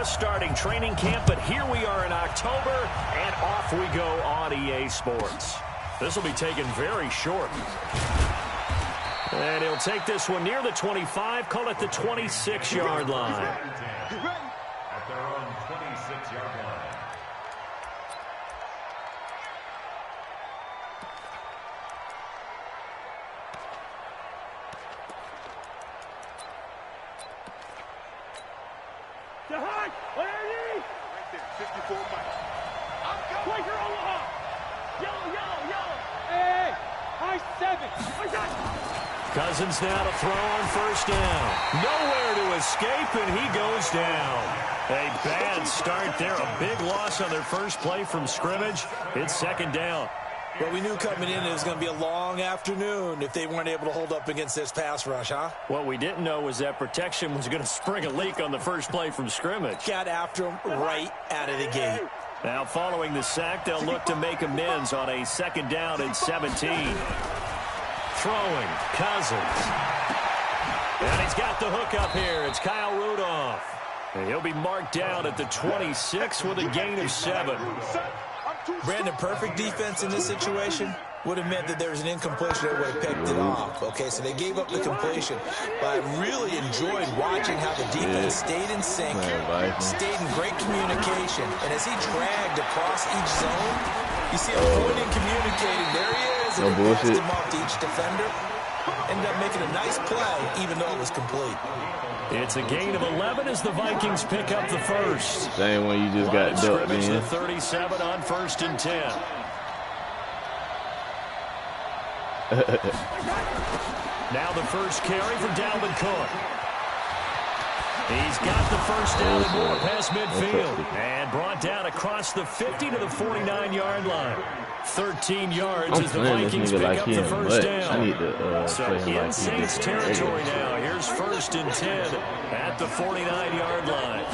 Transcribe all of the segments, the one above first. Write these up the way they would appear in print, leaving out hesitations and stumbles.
just starting training camp, but here we are in October, and off we go on EA Sports. This will be taken very short. And he'll take this one near the 25, call it the 26-yard line. At their own 26-yard line. Right there, 54 Mike. Quaker Omaha. Yellow, yellow, yellow. Hey, high 7. Cousins now to throw on first down. Nowhere to escape, and he goes down. A bad start there. A big loss on their first play from scrimmage. It's second down. Well, we knew coming in it was going to be a long afternoon if they weren't able to hold up against this pass rush, huh? What we didn't know was that protection was going to spring a leak on the first play from scrimmage. Got after him right out of the gate. Now, following the sack, they'll look to make amends on a second down and 17. Throwing, Cousins. And he's got the hook up here. It's Kyle Rudolph. And he'll be marked down at the 26 with a gain of 7. Brandon, perfect defense in this situation would have meant that there was an incompletion that would have picked it off. Okay, so they gave up the completion. But I really enjoyed watching how the defense stayed in sync, stayed in great communication. And as he dragged across each zone, you see him pointing, communicating. There he is. And he passed him off to each defender. Ended up making a nice play, even though it was complete. It's a gain of 11 as the Vikings pick up the first. Same one you just got ducked in. The 37 on first and 10. Now the first carry for Dalvin Cook. He's got the first down and more past midfield. And brought down across the 50 to the 49-yard line. 13 yards as the Vikings pick up the first down. So in Saints territory now. Here's first and 10 at the 49-yard line.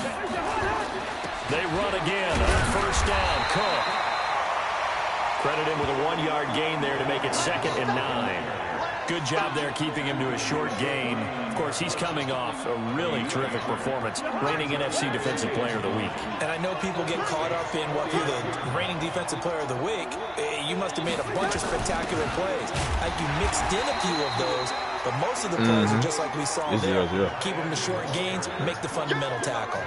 They run again on first down. Cook. Credit him with a 1-yard gain there to make it second and 9. Good job there keeping him to a short gain. Of course, he's coming off a really terrific performance, reigning NFC Defensive Player of the Week. And I know people get caught up in what you're the reigning Defensive Player of the Week. You must have made a bunch of spectacular plays. You mixed in a few of those, but most of the plays are just like we saw there. Keep them to short gains, make the fundamental tackle.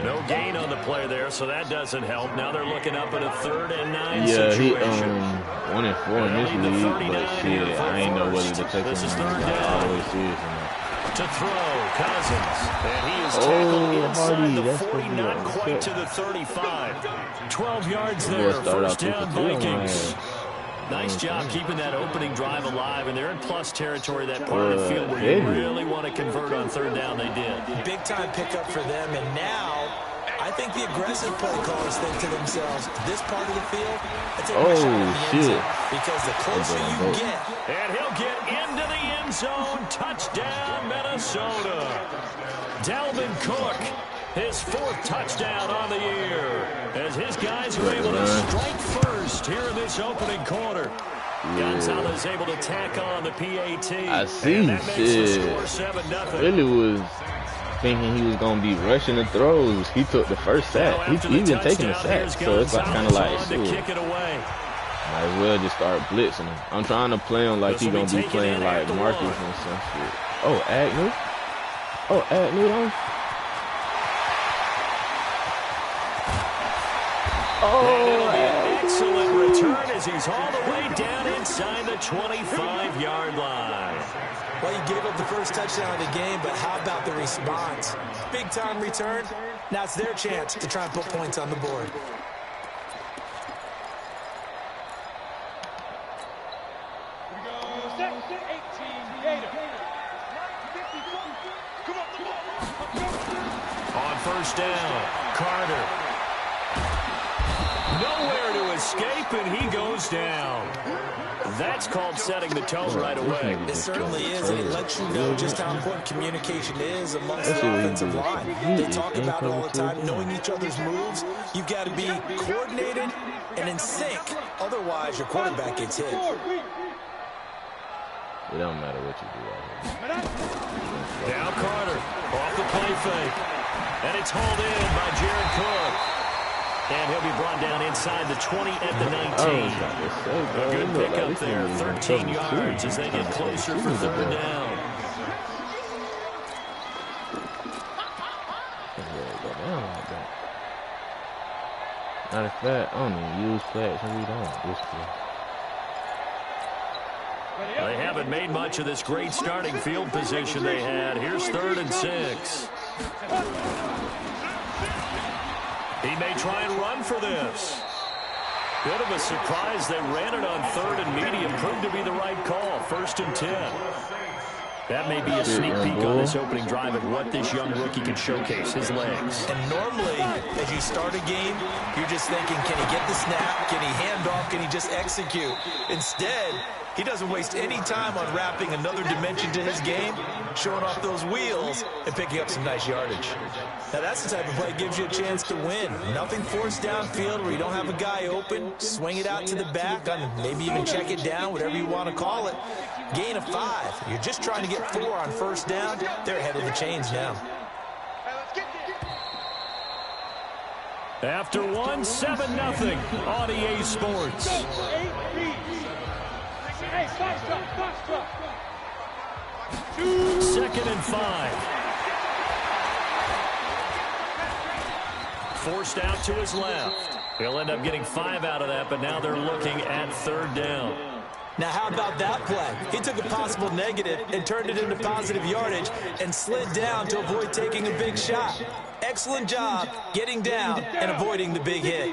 No gain on the play there, so that doesn't help. Now they're looking up at a 3rd and 9 situation. He 1 and 4 in this league, but shit, I ain't know whether to take him all the way serious or not. To throw, Cousins, and he is tackled inside the 40, not quite to the 35. 12 yards there, first down Vikings. Nice job keeping that opening drive alive, and they're in plus territory, that part of the field where you really want to convert on 3rd down. They did. Big-time pickup for them, and now I think the aggressive play callers think to themselves, this part of the field, it's a shot in the end zone, because the closer you get. And he'll get into the end zone. Touchdown, Minnesota. Dalvin Cook, his 4th touchdown on the year, as his guys are able to strike first here in this opening quarter. Gonzalez able to tack on the PAT. I see. Really was thinking he was going to be rushing the throws. He took the first sack. He's been taking the sack, so it's like, kind of like, might as well just start blitzing him. I'm trying to play him like he's going to be playing like Marcus and some shit. Oh, Agnew? Oh, Agnew, though? Oh, excellent return as he's all the way down inside the 25-yard line. Well, you gave up the first touchdown of the game, but how about the response? Big-time return. Now it's their chance to try and put points on the board. On first down, Carter. Nowhere to escape, and he goes down. That's called setting the tone right away. It certainly is, and it lets you know just how important communication is amongst the offensive line. They talk about it all the time, knowing each other's moves. You've got to be coordinated and in sync. Otherwise, your quarterback gets hit. It don't matter what you do out here. Now Carter, off the play fake. And it's hauled in by And he'll be brought down inside the 20 at the 19. A good pickup there, 13 yards as they get closer for third down. Matter of fact, I don't even use flats and we don't. They haven't made much of this great starting field position they had. Here's 3rd and 6. He may try and run for this. Bit of a surprise. They ran it on 3rd and medium. Proved to be the right call. 1st and 10. That may be a sneak peek on this opening drive of what this young rookie can showcase, his legs. And normally, as you start a game, you're just thinking, can he get the snap? Can he hand off? Can he just execute? Instead, he doesn't waste any time on wrapping another dimension to his game, showing off those wheels, and picking up some nice yardage. Now, that's the type of play that gives you a chance to win. Nothing forced downfield where you don't have a guy open. Swing it out to the back, maybe even check it down, whatever you want to call it. Gain of 5. You're just trying to get 4 on 1st down. They're ahead of the chains now. After 1, 7-0 on EA Sports. Second and 5. Forced out to his left. He'll end up getting 5 out of that, but now they're looking at 3rd down. Now, how about that play? He took a possible negative and turned it into positive yardage and slid down to avoid taking a big shot. Excellent job getting down and avoiding the big hit.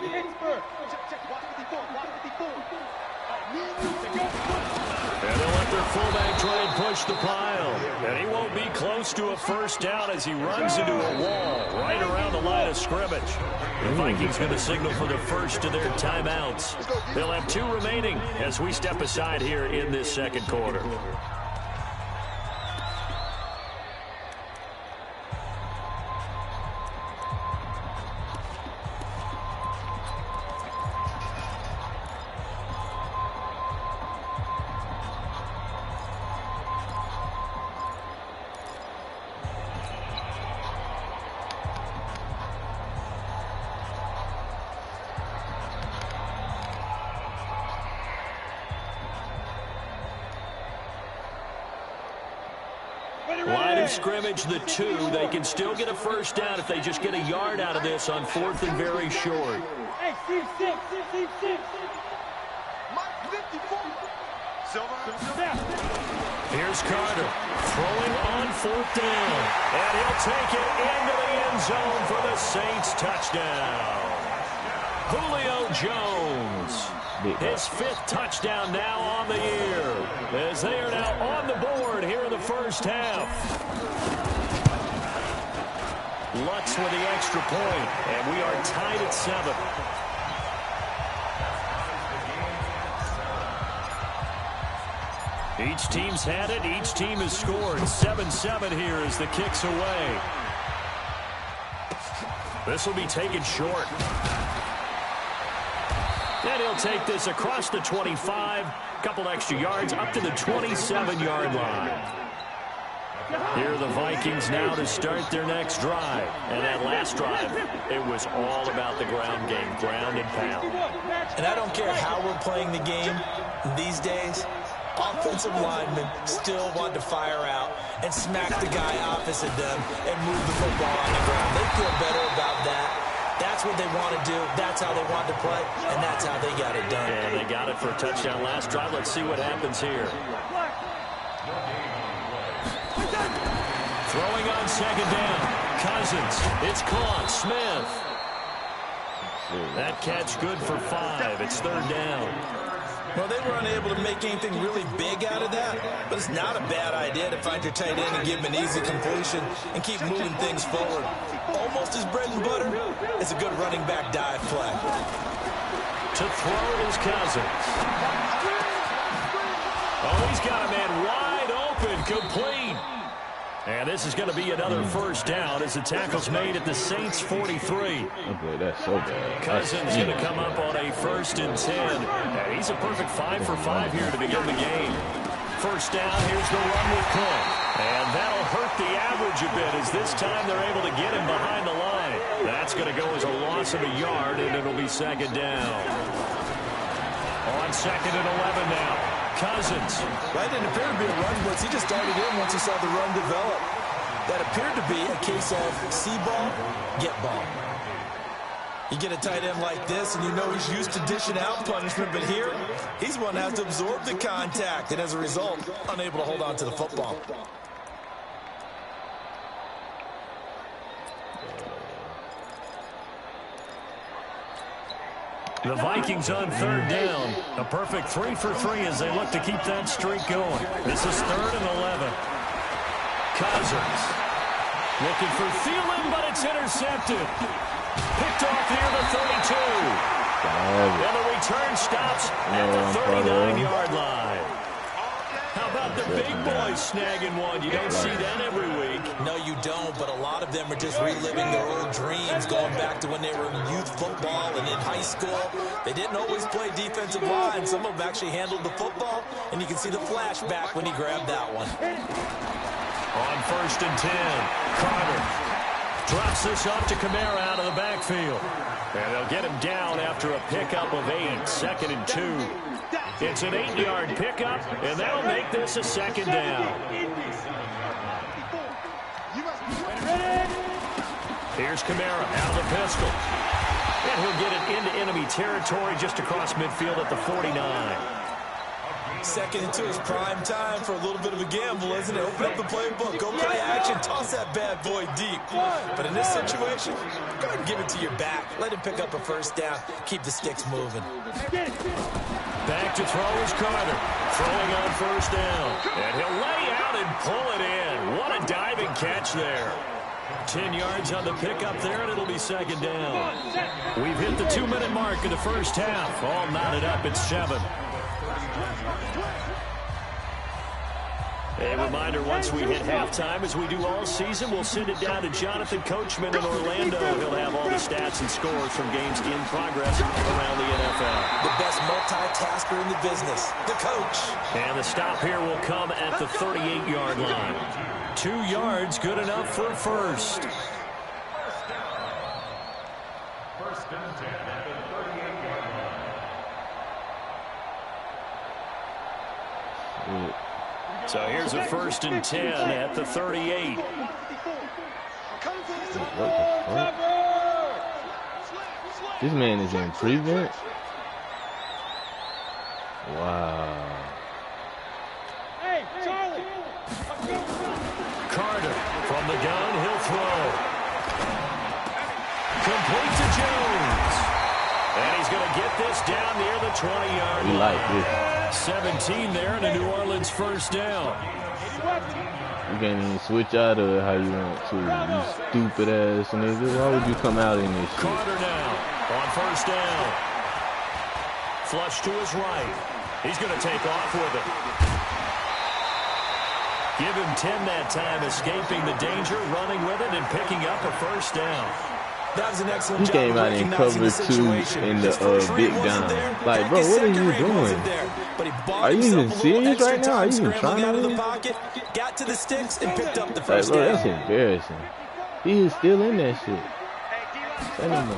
And they'll let their fullback try and push the pile. And he won't be close to a 1st down as he runs into a wall right around the line of scrimmage. The Vikings going to signal for the first of their timeouts. They'll have 2 remaining as we step aside here in this 2nd quarter. Line of scrimmage, the 2. They can still get a 1st down if they just get a yard out of this on 4th and very short. Hey, C6. Here's Carter throwing on 4th down. And he'll take it into the end zone for the Saints touchdown. Julio Jones. His 5th touchdown now on the year, as they are now on the board here in the 1st half. Lutz with the extra point, and we are tied at 7. Each team's had it. Each team has scored. 7-7 here as the kick's away. This will be taken short. And he'll take this across the 25, couple extra yards up to the 27-yard line. Here are the Vikings now to start their next drive. And that last drive, it was all about the ground game, ground and pound. And I don't care how we're playing the game these days, offensive linemen still want to fire out and smack the guy opposite them and move the football on the ground. They feel better about that. That's what they want to do. That's how they want to play, and that's how they got it done. And they got it for a touchdown last drive. Let's see what happens here. Throwing on 2nd down. Cousins. It's caught. Smith. That catch good for 5. It's 3rd down. Well, they were unable to make anything really big out of that, but it's not a bad idea to find your tight end and give him an easy completion and keep moving things forward. Almost his bread and butter. It's a good running back dive play. To throw is Cousins. Oh, he's got a man wide open, complete. And this is going to be another 1st down as the tackle's made at the Saints' 43. Okay, that's so bad. Cousins going to come up on a 1st and 10. And he's a perfect 5 for 5 here to begin the game. 1st down, here's the run with Cook. And that'll hurt the average a bit as this time they're able to get him behind the line. That's going to go as a loss of a yard, and it'll be second down. On second and 11 now. Cousins. Right, didn't appear to be a run blitz. He just started in once he saw the run develop. That appeared to be a case of see ball, get ball. You get a tight end like this, and you know he's used to dishing out punishment, but here, he's one that has to absorb the contact, and as a result, unable to hold on to the football. The Vikings on third down. A perfect 3 for 3 as they look to keep that streak going. This is third and 11. Cousins looking for Thielen, but it's intercepted. Picked off near the 32. And the return stops at the 39-yard line. How about the big boys snagging one? You don't see that every week. No, you don't, but a lot of them are just reliving their old dreams, going back to when they were in youth football and in high school. They didn't always play defensive line. Some of them actually handled the football, and you can see the flashback when he grabbed that one. On first and 10, Carter drops this up to Kamara out of the backfield. And they'll get him down after a pickup of 8, second and 2. It's an 8-yard pickup, and that'll make this a second down. Here's Kamara out of the pistol. And he'll get it into enemy territory just across midfield at the 49. Second and 2 is prime time for a little bit of a gamble, isn't it? Open up the playbook, go play action, toss that bad boy deep. But in this situation, go ahead and give it to your back. Let him pick up a first down, keep the sticks moving. Back to throw is Carter. Throwing on first down. And he'll lay out and pull it in. What a diving catch there. 10 yards on the pickup there, and it'll be second down. We've hit the 2-minute mark in the first half. All knotted up at 7. A reminder, once we hit halftime, as we do all season, we'll send it down to Jonathan Coachman in Orlando. He'll have all the stats and scores from games in progress around the NFL. The best multitasker in the business, the coach. And the stop here will come at the 38-yard line. 2 yards, good enough for a first. First and 10 at the 38-yard line. So here's a first and 10 at the 38. What the fuck? This man is in prevent? Wow. Hey, Charlie! Carter from the gun, he'll throw. Complete to Jones. And he's going to get this down near the 20-yard line. We like this. 17 there and a New Orleans first down. You can't even switch out of how you want to. You stupid ass nigga. Why would you come out in this shit? Carter now on first down. Flush to his right. He's going to take off with it. Give him 10 that time, escaping the danger, running with it, and picking up a first down. That was an excellent job. He came out in cover 2 in the big down. Like, bro, what are you doing? Are you even serious right now? Are you even trying out of the to? pocket, got to the sticks, and picked up the Like, first bro, down. that's embarrassing. He is still in that shit. Say no more.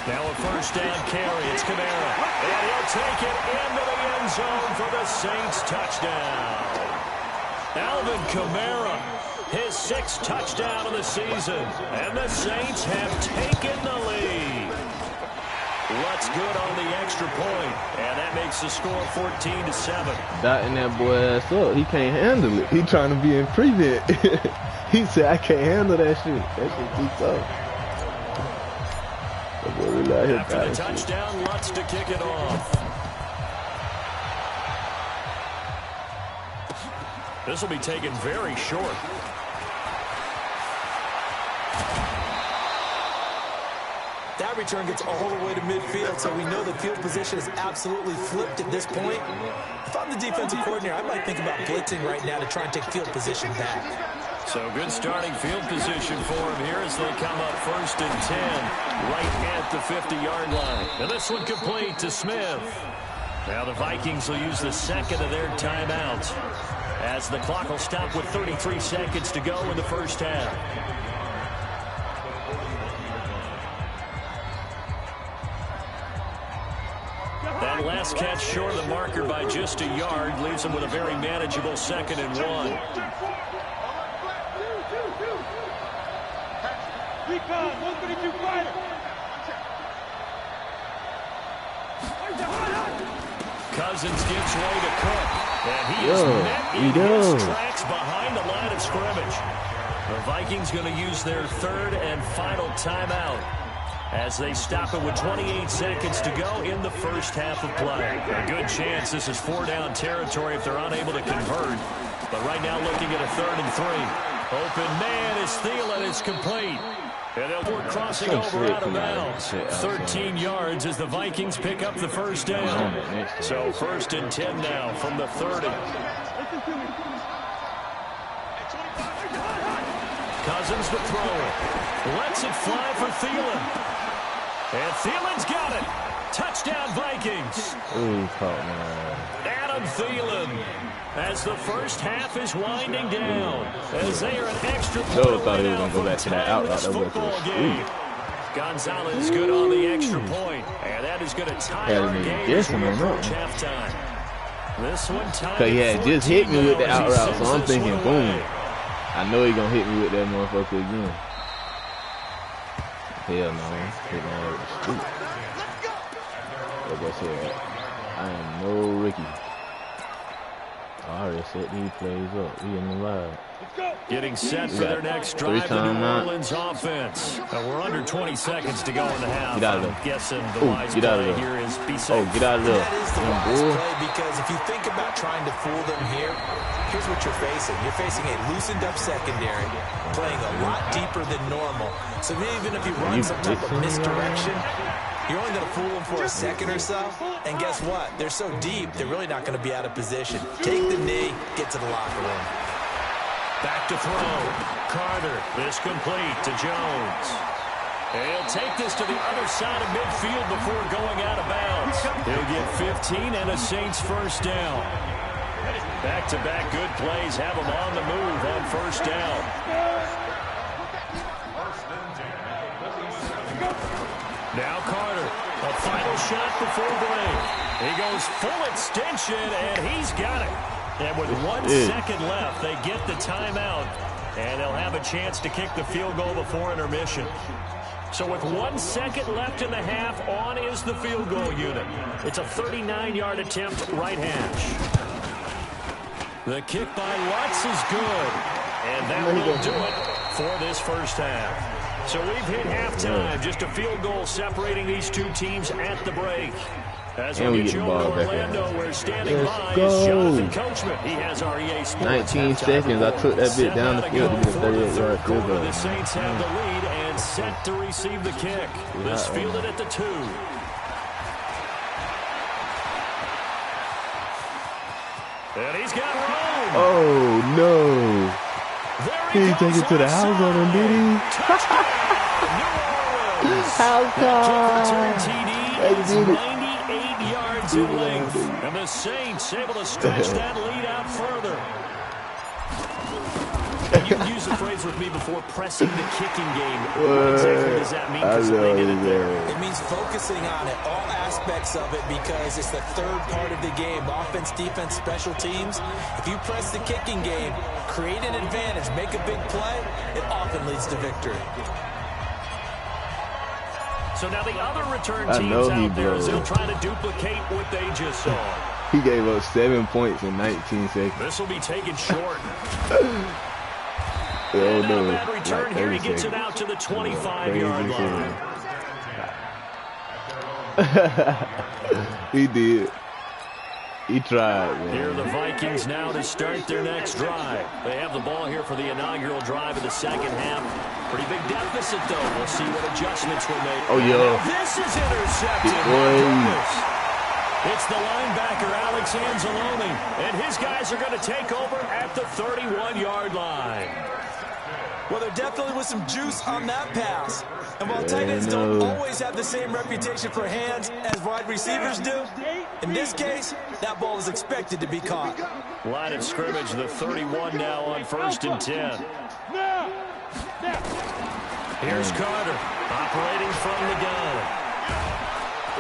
Now a first down carry. It's Kamara. And he'll take it into the end zone for the Saints touchdown. Alvin Kamara, his 6th touchdown of the season. And the Saints have taken the lead. What's good on the extra point? And that makes the score 14-7. Dotting that boy ass up. He can't handle it. He trying to be in prevent. He said, I can't handle that shit. That shit too tough. That boy really out here After the dotting shit. touchdown, Lutz to kick it off. This will be taken very short. That return gets all the way to midfield, so we know the field position is absolutely flipped at this point. If I'm the defensive coordinator, I might think about blitzing right now to try and take field position back. So good starting field position for him here as they come up first and 10 right at the 50-yard line. And this one complete to Smith. Now the Vikings will use the second of their timeouts as the clock will stop with 33 seconds to go in the first half. last catch short of the marker by just a yard. Leaves them with a very manageable 2nd and 1. Recon, 132 fighter. Cousins gives way to Cook. And he is met in his tracks behind the line of scrimmage. The Vikings going to use their 3rd and final timeout as they stop it with 28 seconds to go in the first half of play. A good chance this is 4-down territory if they're unable to convert. But right now looking at a 3rd and 3. Open man is Thielen. It's complete. And they're crossing over out of bounds. 13 yards as the Vikings pick up the first down. So 1st and 10 now from the 30. Cousins to throw it. Lets it fly for Thielen. And Thielen's got it. Touchdown Vikings. Adam Thielen. As the first half is winding down, as they are an extra point thought he was going to go back to that out football game. Gonzalez good on the extra point, and that is going to tie our game as we approach halftime. This one tied. Because he had just hit me with the out route, so I'm thinking, boom. I know he's going to hit me with that motherfucker again. Hell no. Hit my ass with the street. Like I said, I am no Ricky. I already set these plays up. We in the live. Getting set for their next drive, the New Orleans offense. We're under 20 seconds to go in the half. Get out of there. I'm guessing the wise play here is be safe. Get out of there. That is the wise play, because if you think about trying to fool them here, here's what you're facing. You're facing a loosened up secondary, playing a lot deeper than normal. So even if you run some type of misdirection, you're only going to fool them for a second or so. And guess what? They're so deep, they're really not going to be out of position. Take the knee, get to the locker room. Back to throw. Carter, this complete to Jones. And he'll take this to the other side of midfield before going out of bounds. He'll get 15 and a Saints first down. Back-to-back good plays have them on the move on first down. Now Carter, a final shot before break. He goes full extension, and he's got it. And with 1 second left, they get the timeout, and they'll have a chance to kick the field goal before intermission. So with 1 second left in the half, on is the field goal unit. It's a 39-yard attempt, right hash. The kick by Lutz is good, and that will do it for this first half. So we've hit halftime, just a field goal separating these two teams at the break. As we get you over to Orlando, we're standing by is Jonathan Coachman. He has our EA Sports 19 seconds. I took that bit down the field to get a 38-yard field goal. The Saints have the lead and set to receive the kick. This fielded at the 2. And he's got room. Oh, no. He take it to the house on him, did he? House call. They did it. 98 yards in length. And the Saints able to stretch that lead out further. And you used the phrase with me before, pressing the kicking game. What exactly does that mean? Because they did it there. It means focusing on it, all aspects of it, because it's the third part of the game. Offense, defense, special teams. If you press the kicking game, create an advantage, make a big play, it often leads to victory. So now the other return teams out there as they'll try to duplicate what they just saw. He gave up 7 points in 19 seconds. This will be taken short. Oh, and no. a bad return here. He gets it out to the 25-yard line. He did. He tried, man. Here are the Vikings now to start their next drive. They have the ball here for the inaugural drive of the second half. Pretty big deficit, though. We'll see what adjustments were made. Oh, yeah. This is intercepted. It's the linebacker, Alex Anzalone, and his guys are going to take over at the 31-yard line. Well, there definitely was some juice on that pass. And while tight ends don't always have the same reputation for hands as wide receivers do, in this case, that ball is expected to be caught. Line of scrimmage, the 31 now on 1st and 10. Here's Carter, operating from the gun.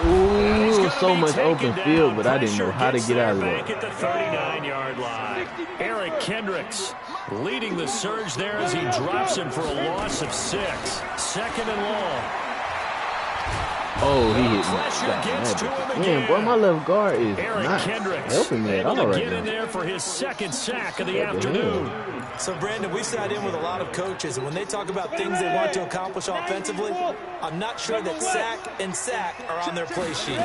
Ooh. was so much open field, but I didn't know how to get out of there. Back at the 39-yard line. Eric Kendricks leading the surge there as he drops him for a loss of 6. 2nd and long. Oh, he hit me. Man, boy, my left guard is not helping me at all right get in now. there for his 2nd sack of the afternoon. So, Brandon, we sat in with a lot of coaches, and when they talk about things they want to accomplish offensively, I'm not sure that sack and sack are on their play sheet.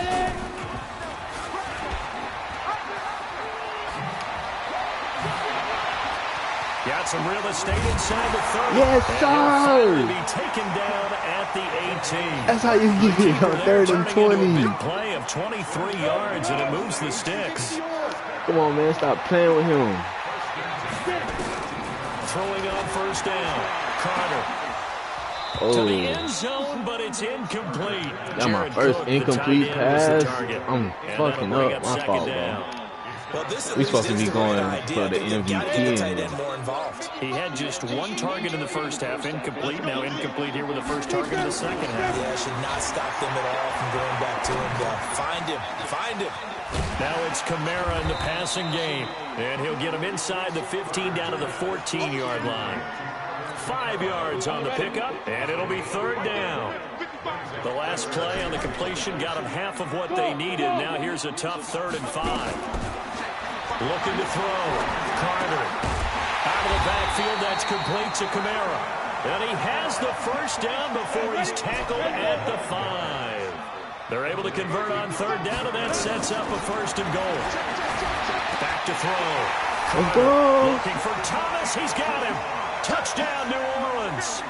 Got some real estate inside the 30. Yes, sir. Be taken down at the 18. That's how you get it on 3rd and 20. Big play of 23 yards, and it moves the sticks. Come on, man, stop playing with him. Throwing on 1st down. Carter. Oh. To the end zone, but it's incomplete. That's my first incomplete pass. I'm fucking up. My fault, bro. Well, we're supposed to be going for the MVP. He had just 1 target in the 1st half, incomplete. Now incomplete here with the 1st target in the 2nd half. Yeah, should not stop them at all from going back to him. Find him. Find him. Now it's Kamara in the passing game. And he'll get him inside the 15 down to the 14-yard line. 5 yards on the pickup, and it'll be 3rd down. The last play on the completion got them half of what they needed. Now here's a tough 3rd and 5. Looking to throw. Carter. Out of the backfield, that's complete to Kamara. And he has the 1st down before he's tackled at the 5. They're able to convert on 3rd down, and that sets up a 1st and goal. Back to throw. Carter looking for Thomas. He's got him. Touchdown, New Orleans.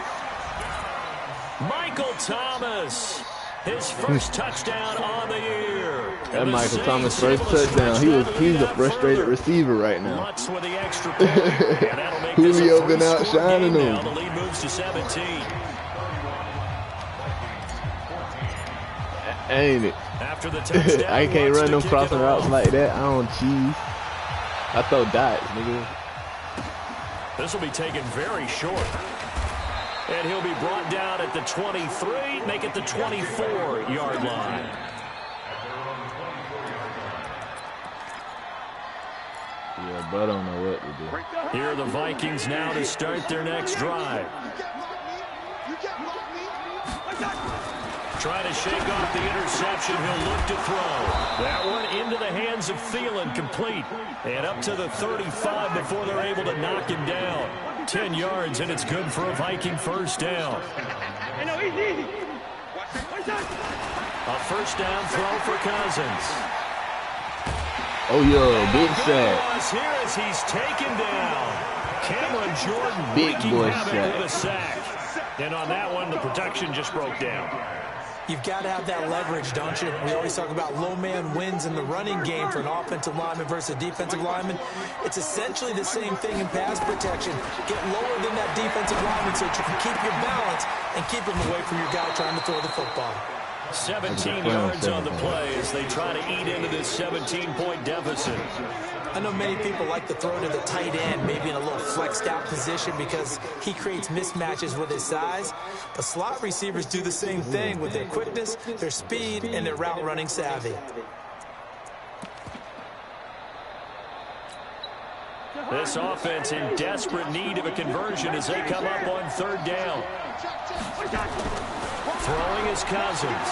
Michael Thomas. His 1st touchdown on the year. That Michael Thomas' 1st touchdown. He's a frustrated receiver right now. With the extra point. And that'll make Julio been outshining him. The lead moves to 17. Ain't it? After the touchdown, I can't run them crossing routes like that. I don't cheese. I throw dots, nigga. This will be taken very short. And he'll be brought down at the 23, make it the 24-yard line. Yeah, but I don't know what to do. Here are the Vikings now to start their next drive. Trying to shake off the interception. He'll look to throw. That one into the hands of Thielen, complete. And up to the 35 before they're able to knock him down. 10 yards, and it's good for a Viking 1st down. A 1st down throw for Cousins. Oh, yeah, big sack. Here as he's taken down. Cameron Jordan big boy sack. With a sack. And on that one, the protection just broke down. You've got to have that leverage, don't you? We always talk about low man wins in the running game for an offensive lineman versus a defensive lineman. It's essentially the same thing in pass protection. Get lower than that defensive lineman so that you can keep your balance and keep him away from your guy trying to throw the football. 17 yards on the play as they try to eat into this 17-point deficit. I know many people like to throw to the tight end, maybe in a little flexed out position because he creates mismatches with his size. But slot receivers do the same thing with their quickness, their speed, and their route running savvy. This offense in desperate need of a conversion as they come up on 3rd down. Throwing is Cousins.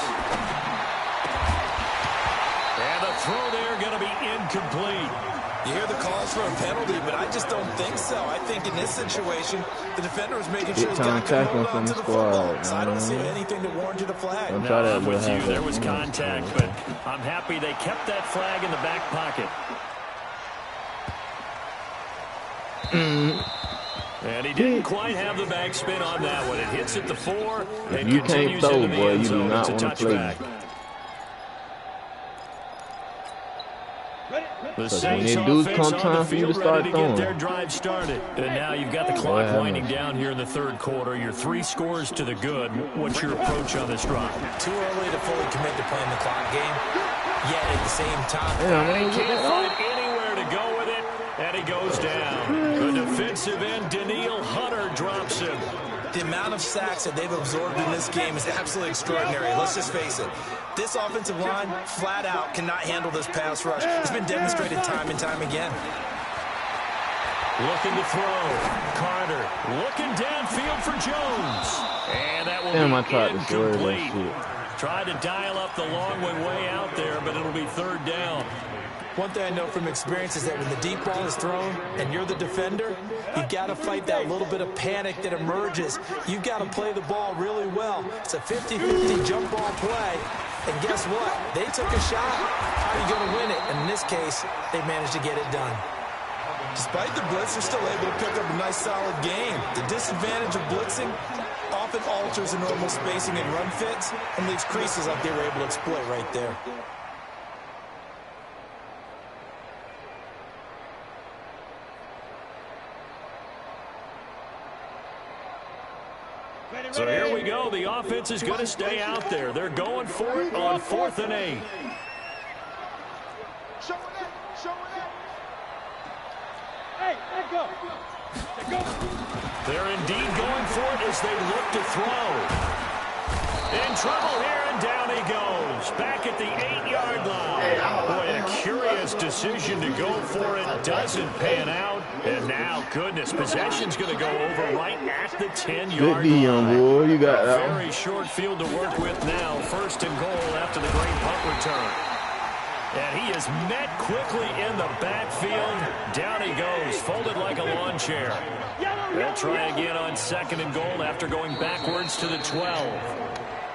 And the throw there going to be incomplete. You hear the calls for a penalty, but I just don't think so. I think in this situation, the defender was making sure his guy could hold on to the football. So I don't see anything that warranted a flag. I'm with you. There was contact, but I'm happy they kept that flag in the back pocket. And he didn't quite have the backspin on that one. It hits at the 4 and you continues can't throw, into the boy. end You do zone. not It's a want to play. touchback. The So when Saints they do offense come on time the for you to field, start ready to get throwing. their drive started. And now you've got the clock winding down here in the 3rd quarter. Your 3 scores to the good. What's your approach on this drive? Too early to fully commit to playing the clock game. Yet at the same time, He can't find anywhere to go with it, and he goes down. The defensive end, Daniil Hunter, drops him. The amount of sacks that they've absorbed in this game is absolutely extraordinary. Let's just face it. This offensive line, flat out, cannot handle this pass rush. It's been demonstrated time and time again. Looking to throw. Carter looking downfield for Jones. And that will be incomplete. Tried to dial up the long way out there, but it'll be third down. One thing I know from experience is that when the deep ball is thrown and you're the defender, you've got to fight that little bit of panic that emerges. You've got to play the ball really well. It's a 50-50 jump ball play. And guess what? They took a shot. How are you going to win it? And in this case, they managed to get it done. Despite the blitz, they're still able to pick up a nice, solid game. The disadvantage of blitzing often alters the normal spacing and run fits and leaves creases like they were able to exploit right there. So here we go. The offense is going to stay out there. They're going for it on 4th and 8. Hey, let go. They're indeed going for it as they look to throw. In trouble here, and down he goes. Back at the 8-yard line. Boy, a curious decision to go for it. Doesn't pan out. And now, goodness, possession's going to go over right at the 10-yard line. Young boy, you got that. Very short field to work with now. 1st and goal after the great punt return. And he is met quickly in the backfield. Down he goes, folded like a lawn chair. They'll try again on 2nd and goal after going backwards to the 12.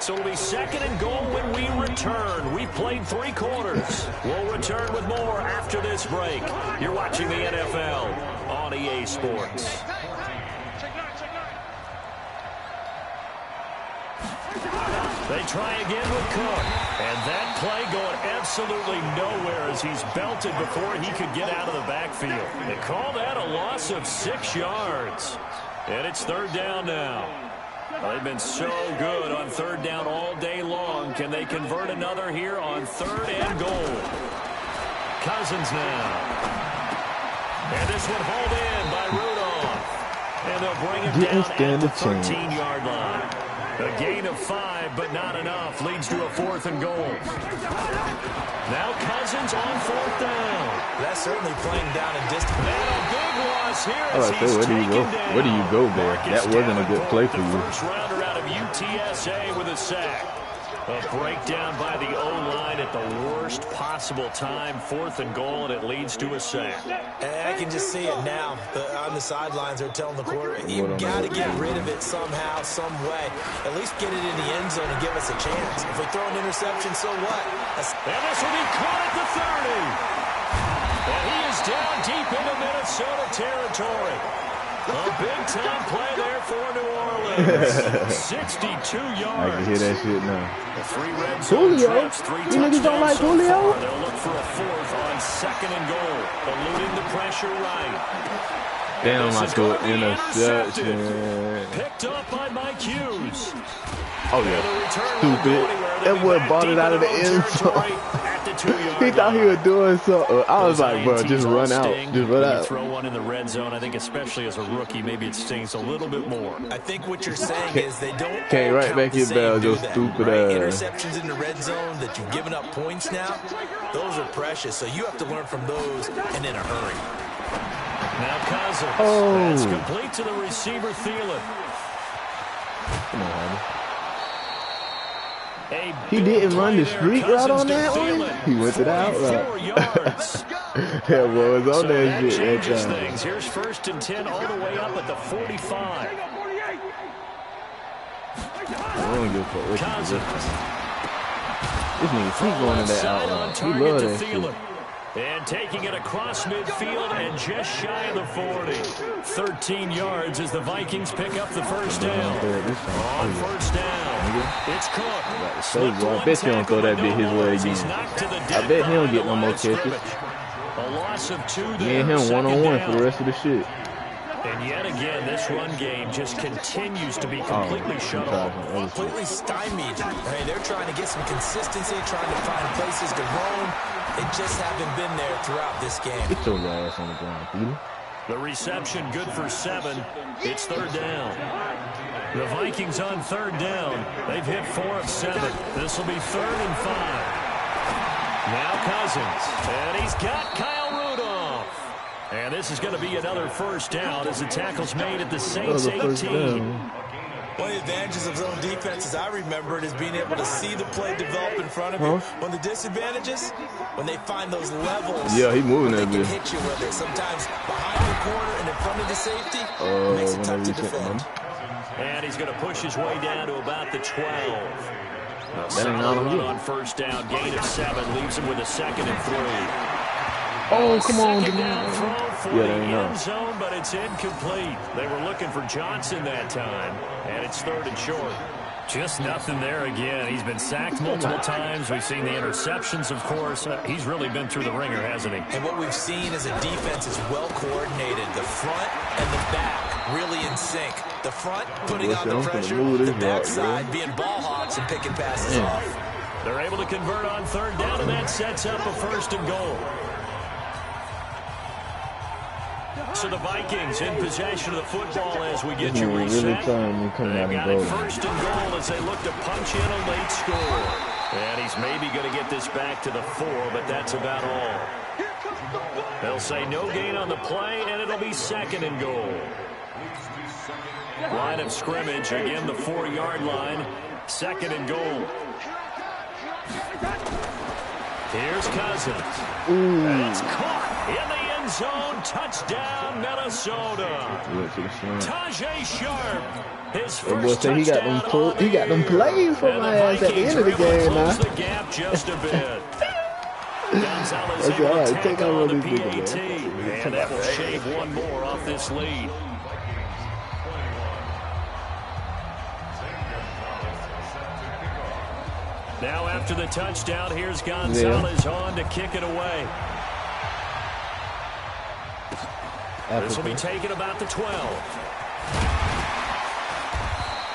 So it'll be 2nd and goal when we return. We've played 3 quarters. We'll return with more after this break. You're watching the NFL on EA Sports. They try again with Cook. And that play going absolutely nowhere as he's belted before he could get out of the backfield. They call that a loss of 6 yards. And it's 3rd down now. They've been so good on 3rd down all day long. Can they convert another here on 3rd and goal? Cousins now. And this one hauled in by Rudolph. And they'll bring him down at the 13-yard line. A gain of 5, but not enough. Leads to a 4th and goal. Now Cousins on 4th down. That's certainly playing down in distance. And a big loss here as he's where do you go? down. Where do you go there? That wasn't a good play for you. First rounder out of UTSA with a sack. A breakdown by the O-line at the worst possible time. 4th and goal, and it leads to a sack. And I can just see it now. On the sidelines, they're telling the quarterback, you've got to get rid of it somehow, some way. At least get it in the end zone and give us a chance. If we throw an interception, so what? And this will be caught at the 30. And he is down deep into Minnesota territory. A big-time play there for New Orleans. 62 yards. I can hear that shit now. The 3 red zone trips, 3 touchdowns don't like so Julio? far. They'll look for a 4th on 2nd and goal. Eluding the pressure right. Damn, I thought interception. Picked up by Mike Hughes. Oh, yeah. Stupid. That boy bought it out of the end zone. He thought he was doing something. I was like, bro, just run out. Just run out. Throw one in the red zone. I think especially as a rookie, maybe it stings a little bit more. I think what you're saying is they don't Can't right back your bell, your stupid ass. Interceptions in the red zone that you've given up points now, those are precious. So you have to learn from those and in a hurry. Now Cousins. That's complete to the receiver, Thielen. Come on, Hardy. He didn't run the street route on that one. He went to the out route. That boy was on that shit that time. Here's 1st and 10 all the way up at the 45. I don't give a fuck what you do. This nigga keep going to that out route. He love that shit. And taking it across midfield and just shy of the 40. 13 yards as the Vikings pick up the 1st down. On 1st down, it's Cook. I bet you don't throw that bit his way again. I bet he don't get no more catches. A loss of 2 there. Me and him one-on-one for the rest of the shit. And yet again, this run game just continues to be completely shut off. Completely stymied. I mean, they're trying to get some consistency, trying to find places to roam. They just haven't been there throughout this game. Get your ass on the ground, Peter. The reception good for 7. It's 3rd down. The Vikings on 3rd down. They've hit 4 of 7. This will be 3rd and 5. Now Cousins. And he's got Kyle Rudolph. And this is going to be another 1st down as the tackle's made at the Saints 18. One of the advantages of zone defense, as I remember it, is being able to see the play develop in front of you. One of the disadvantages, when they find those levels, yeah, he moving that bit. They can hit you with it. Sometimes behind the corner and in front of the safety, it makes it tough to defend. And he's going to push his way down to about the 12. That ain't not on you. On 1st down, gain of 7, leaves him with a 2nd and 3. Oh, come on, Second down throw for yeah, the end zone, but it's incomplete. They were looking for Johnson that time, and it's 3rd and short. Just nothing there again. He's been sacked multiple times. We've seen the interceptions, of course. He's really been through the ringer, hasn't he? And what we've seen is a defense is well coordinated. The front and the back really in sync. The front putting on the pressure, the backside being ball hawks and picking passes off. They're able to convert on 3rd down, and that sets up a 1st and goal. So the Vikings in possession of the football as we get you reset. They've got it 1st and goal as they look to punch in a late score. And he's maybe going to get this back to the 4, but that's about all. They'll say no gain on the play, and it'll be 2nd and goal. Line of scrimmage, again the 4-yard line. 2nd and goal. Here's Cousins. And it's caught in the end zone. Touchdown, Minnesota. Tajay Sharp. His first touchdown. He got them plays for my ass at the end of the game now. The gap just a bit. Gonzalez able to tack on the PAT. And that will shave one more off this lead. Now after the touchdown, here's Gonzalez on to kick it away. This will be taken about the 12.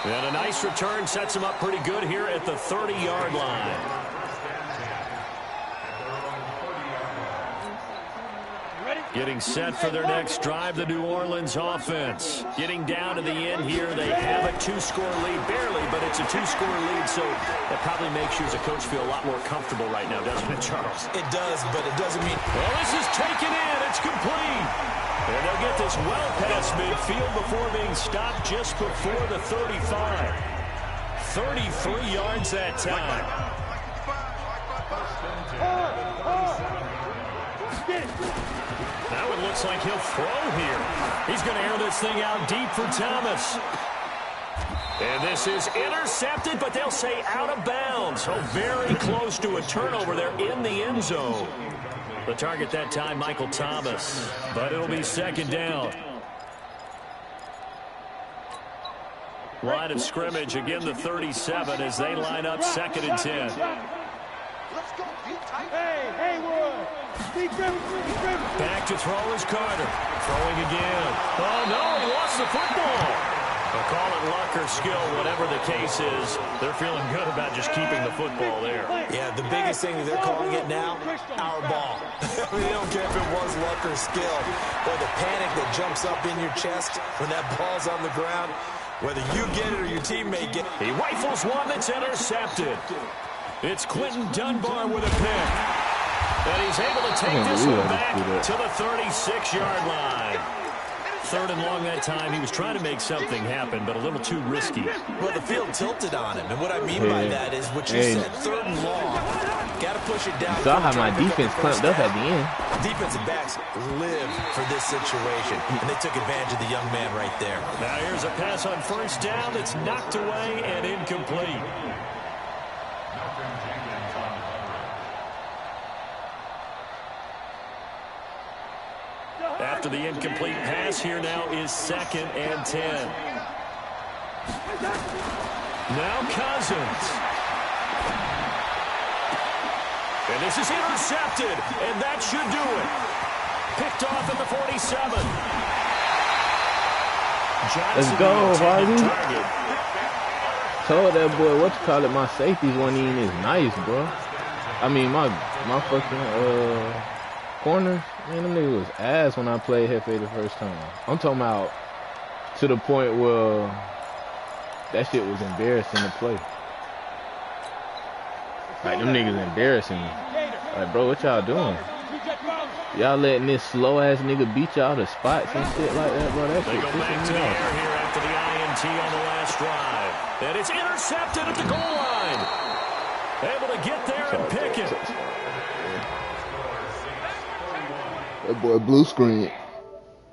And a nice return sets him up pretty good here at the 30-yard line. Getting set for their next drive, the New Orleans offense. Getting down to the end here, they have a 2-score lead, barely, but it's a 2-score lead, so that probably makes you as a coach feel a lot more comfortable right now, doesn't it, Charles? It does, but it doesn't mean... Well, this is taken in, it's complete. And they'll get this well past midfield before being stopped just before the 35. 33 yards that time. Now it looks like he'll throw here. He's going to air this thing out deep for Thomas. And this is intercepted, but they'll say out of bounds. So very close to a turnover there in the end zone. The target that time, Michael Thomas. But it'll be 2nd down. Line of scrimmage, again the 37 as they line up 2nd and 10. Back to throw is Carter. Throwing again. Oh, no, he lost the football. They'll call it luck or skill, whatever the case is. They're feeling good about just keeping the football there. Yeah, the biggest thing that they're calling it now, our ball. I mean, they don't care if it was luck or skill. Or the panic that jumps up in your chest when that ball's on the ground. Whether you get it or your teammate get it. He rifles one that's intercepted. It's Quentin Dunbar with a pick. And he's able to take this one back to the 36-yard line. 3rd and long that time. He was trying to make something happen, but a little too risky. Well, the field tilted on him. And what I mean by that is what you said, 3rd and long. Got to push it down. Saw how my defense clamped up at the end. Defensive backs live for this situation. And they took advantage of the young man right there. Now here's a pass on 1st down that's knocked away and incomplete. After the incomplete pass, here now is 2nd and 10. Now Cousins. And this is intercepted, and that should do it. Picked off at the 47. Let's go, Harvey. Told that boy, what you call it, my safeties wasn't even as nice, bro. I mean, my fucking, corners, man, them niggas was ass when I played Hefe the first time. I'm talking about to the point where that shit was embarrassing to play. Like, them niggas embarrassing me. Like, bro, what y'all doing? Y'all letting this slow-ass nigga beat y'all to spots and shit like that, bro? That shit pissing me off. Here after the INT on the last drive. And it's intercepted at the goal line. Able to get there and pick it. That boy blue screen.